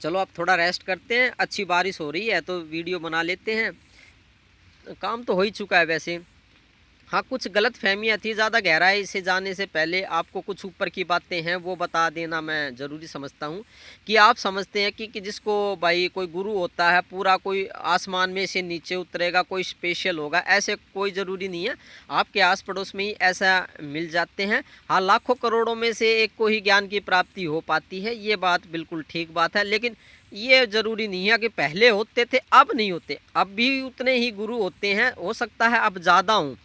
चलो अब थोड़ा रेस्ट करते हैं, अच्छी बारिश हो रही है तो वीडियो बना लेते हैं। काम तो हो ही चुका है वैसे। हाँ, कुछ गलत फहमियाँ थी, ज़्यादा गहराई से जाने से पहले आपको कुछ ऊपर की बातें हैं वो बता देना मैं ज़रूरी समझता हूँ। कि आप समझते हैं कि जिसको भाई कोई गुरु होता है, पूरा कोई आसमान में से नीचे उतरेगा, कोई स्पेशल होगा, ऐसे कोई ज़रूरी नहीं है। आपके आस पड़ोस में ही ऐसा मिल जाते हैं। हाँ, लाखों करोड़ों में से एक को ही ज्ञान की प्राप्ति हो पाती है, ये बात बिल्कुल ठीक बात है। लेकिन ये ज़रूरी नहीं है कि पहले होते थे अब नहीं होते, अब भी उतने ही गुरु होते हैं, हो सकता है अब ज़्यादा हों।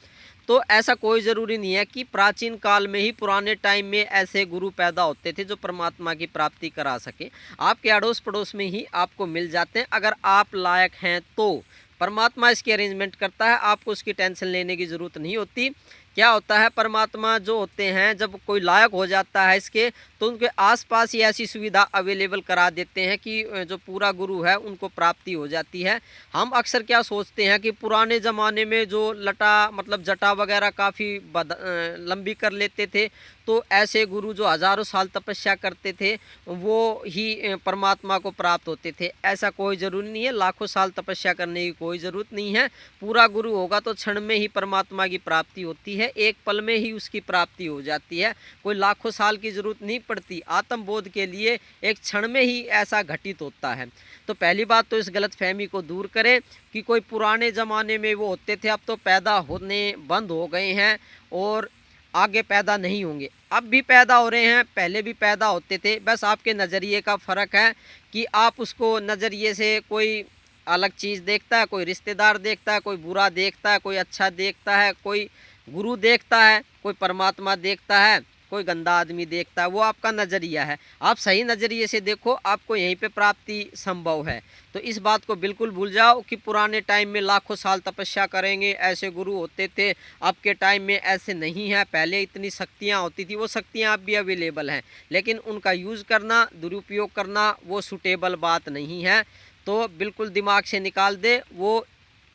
तो ऐसा कोई ज़रूरी नहीं है कि प्राचीन काल में ही, पुराने टाइम में ऐसे गुरु पैदा होते थे जो परमात्मा की प्राप्ति करा सके। आपके अड़ोस पड़ोस में ही आपको मिल जाते हैं, अगर आप लायक हैं तो। परमात्मा इसकी अरेंजमेंट करता है, आपको उसकी टेंशन लेने की ज़रूरत नहीं होती। क्या होता है, परमात्मा जो होते हैं जब कोई लायक हो जाता है इसके, तो उनके आसपास ही ऐसी सुविधा अवेलेबल करा देते हैं कि जो पूरा गुरु है उनको प्राप्ति हो जाती है। हम अक्सर क्या सोचते हैं कि पुराने ज़माने में जो लटा मतलब जटा वगैरह काफ़ी लंबी कर लेते थे, तो ऐसे गुरु जो हज़ारों साल तपस्या करते थे वो ही परमात्मा को प्राप्त होते थे। ऐसा कोई ज़रूरी नहीं है, लाखों साल तपस्या करने की कोई ज़रूरत नहीं है। पूरा गुरु होगा तो क्षण में ही परमात्मा की प्राप्ति होती है, एक पल में ही उसकी प्राप्ति हो जाती है। कोई लाखों साल की ज़रूरत नहीं पड़ती, आत्मबोध के लिए एक क्षण में ही ऐसा घटित होता है। तो पहली बात तो इस गलतफहमी को दूर करें कि कोई पुराने ज़माने में वो होते थे, अब तो पैदा होने बंद हो गए हैं और आगे पैदा नहीं होंगे। अब भी पैदा हो रहे हैं, पहले भी पैदा होते थे, बस आपके नज़रिए का फ़र्क है कि आप उसको नज़रिए से कोई अलग चीज़ देखता है, कोई रिश्तेदार देखता है, कोई बुरा देखता है, कोई अच्छा देखता है, कोई गुरु देखता है, कोई परमात्मा देखता है, कोई गंदा आदमी देखता है। वो आपका नज़रिया है। आप सही नज़रिए से देखो, आपको यहीं पे प्राप्ति संभव है। तो इस बात को बिल्कुल भूल जाओ कि पुराने टाइम में लाखों साल तपस्या करेंगे ऐसे गुरु होते थे, अब के टाइम में ऐसे नहीं है। पहले इतनी शक्तियाँ होती थी, वो शक्तियाँ अब भी अवेलेबल हैं, लेकिन उनका यूज़ करना, दुरुपयोग करना वो सूटेबल बात नहीं है। तो बिल्कुल दिमाग से निकाल दे, वो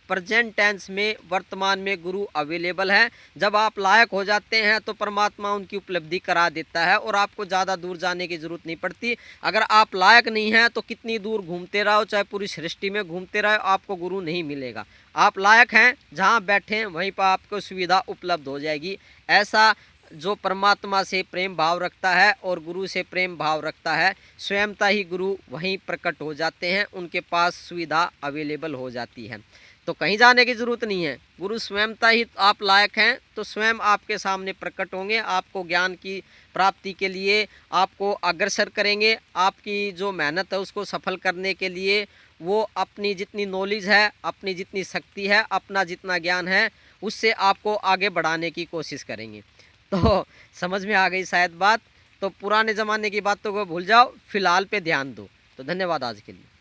प्रेजेंट टेंस में, वर्तमान में गुरु अवेलेबल है। जब आप लायक हो जाते हैं तो परमात्मा उनकी उपलब्धि करा देता है और आपको ज़्यादा दूर जाने की ज़रूरत नहीं पड़ती। अगर आप लायक नहीं हैं तो कितनी दूर घूमते रहो, चाहे पूरी सृष्टि में घूमते रहो, आपको गुरु नहीं मिलेगा। आप लायक हैं, जहाँ बैठें वहीं पर आपको सुविधा उपलब्ध हो जाएगी। ऐसा जो परमात्मा से प्रेम भाव रखता है और गुरु से प्रेम भाव रखता है, स्वयंता ही गुरु वहीं प्रकट हो जाते हैं, उनके पास सुविधा अवेलेबल हो जाती है। तो कहीं जाने की ज़रूरत नहीं है, गुरु स्वयंता ही आप लायक हैं तो स्वयं आपके सामने प्रकट होंगे, आपको ज्ञान की प्राप्ति के लिए आपको अग्रसर करेंगे। आपकी जो मेहनत है उसको सफल करने के लिए वो अपनी जितनी नॉलेज है, अपनी जितनी शक्ति है, अपना जितना ज्ञान है, उससे आपको आगे बढ़ाने की कोशिश करेंगे। तो समझ में आ गई शायद बात। तो पुराने ज़माने की बातों को भूल जाओ, फ़िलहाल पे ध्यान दो। तो धन्यवाद आज के लिए।